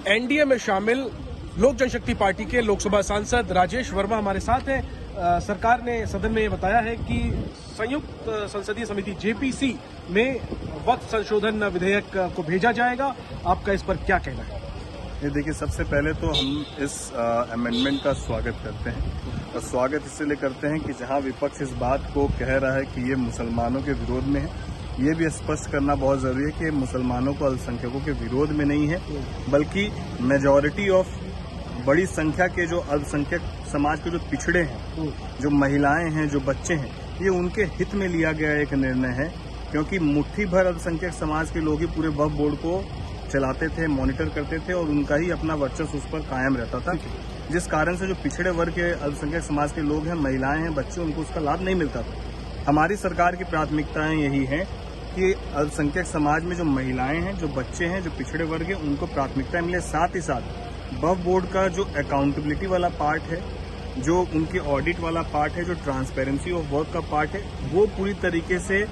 NDA में शामिल लोक जनशक्ति पार्टी के लोकसभा सांसद राजेश वर्मा हमारे साथ हैं। सरकार ने सदन में ये बताया है कि संयुक्त संसदीय समिति जेपीसी में वक्फ संशोधन विधेयक को भेजा जाएगा। आपका इस पर क्या कहना है? ये देखिए, सबसे पहले तो हम इस अमेंडमेंट का स्वागत करते हैं और स्वागत इसलिए करते हैं कि जहां विपक्ष इस बात को कह रहा है कि ये मुसलमानों के विरोध में है, ये भी स्पष्ट करना बहुत जरूरी है कि मुसलमानों को अल्पसंख्यकों के विरोध में नहीं है, बल्कि मेजॉरिटी ऑफ बड़ी संख्या के जो अल्पसंख्यक समाज के जो पिछड़े हैं, जो महिलाएं हैं, जो बच्चे हैं, ये उनके हित में लिया गया एक निर्णय है। क्योंकि मुट्ठी भर अल्पसंख्यक समाज के लोग ही पूरे वक्फ बोर्ड को चलाते थे, मॉनिटर करते थे और उनका ही अपना वर्चस्व उस पर कायम रहता था, जिस कारण से जो पिछड़े वर्ग के अल्पसंख्यक समाज के लोग हैं, महिलाएं हैं, बच्चे, उनको उसका लाभ नहीं मिलता था। हमारी सरकार की प्राथमिकताएं यही हैं कि अल्पसंख्यक समाज में जो महिलाएं हैं, जो बच्चे हैं, जो पिछड़े वर्ग हैं, उनको प्राथमिकता मिले। साथ ही साथ वक्फ बोर्ड का जो अकाउंटेबिलिटी वाला पार्ट है, जो उनके ऑडिट वाला पार्ट है, जो ट्रांसपेरेंसी ऑफ वर्क का पार्ट है, वो पूरी तरीके से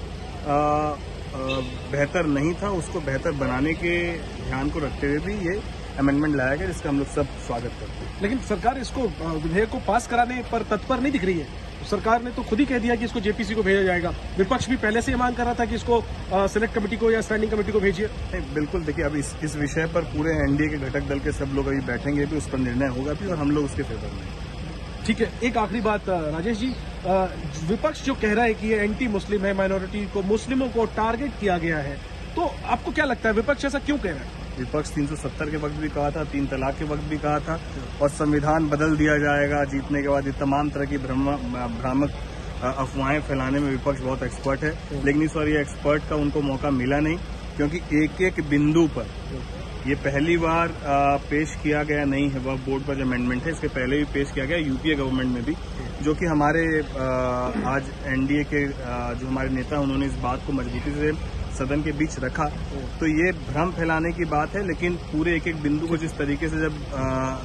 बेहतर नहीं था। उसको बेहतर बनाने के ध्यान को रखते हुए भी ये अमेंडमेंट लाया गया, जिसका हम लोग सब स्वागत करते हैं। लेकिन सरकार इसको विधेयक को पास कराने पर तत्पर नहीं दिख रही है। सरकार ने तो खुद ही कह दिया कि इसको जेपीसी को भेजा जाएगा। विपक्ष भी पहले से ये मांग कर रहा था कि इसको सिलेक्ट कमेटी को या स्टैंडिंग कमेटी को भेजिए। बिल्कुल, देखिए, अब इस विषय पर पूरे एनडीए के घटक दल के सब लोग अभी बैठेंगे भी, उस पर निर्णय होगा भी और हम लोग उसके फेवर में। ठीक है, एक आखिरी बात राजेश जी, विपक्ष जो कह रहा है कि ये एंटी मुस्लिम है, माइनॉरिटी को, मुस्लिमों को टारगेट किया गया है, तो आपको क्या लगता है विपक्ष ऐसा क्यों कह रहा है? विपक्ष 370 के वक्त भी कहा था, 3 तलाक के वक्त भी कहा था और संविधान बदल दिया जाएगा जीतने के बाद। ये तमाम तरह की भ्रामक अफवाहें फैलाने में विपक्ष बहुत एक्सपर्ट है, लेकिन इस बार ये एक्सपर्ट का उनको मौका मिला नहीं, क्योंकि एक एक बिंदु पर ये पहली बार पेश किया गया नहीं है। वक्फ बोर्ड पर जो अमेंडमेंट है, इसके पहले भी पेश किया गया यूपीए गवर्नमेंट में भी, जो कि हमारे आज एनडीए के जो हमारे नेता, उन्होंने इस बात को मजबूती से सदन के बीच रखा। तो ये भ्रम फैलाने की बात है, लेकिन पूरे एक एक बिंदु को जिस तरीके से जब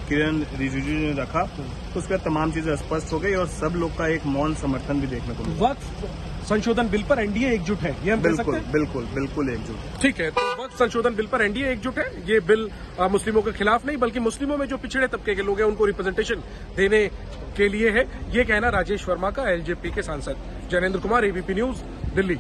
किरण रिजिजू ने रखा, तो उसके बाद तमाम चीजें स्पष्ट हो गई और सब लोग का एक मौन समर्थन भी देखने को मिला। वक्फ संशोधन बिल पर एनडीए एकजुट है, ये हम कह सकते हैं? बिल्कुल एकजुट। ठीक है, तो वक्फ संशोधन बिल पर एनडीए एकजुट है। ये बिल मुस्लिमों के खिलाफ नहीं, बल्कि मुस्लिमों में जो पिछड़े तबके के लोग हैं उनको रिप्रेजेंटेशन देने के लिए है। ये कहना राजेश वर्मा का, एलजेपी के सांसद। Jainendra Kumar, ABP news, Delhi.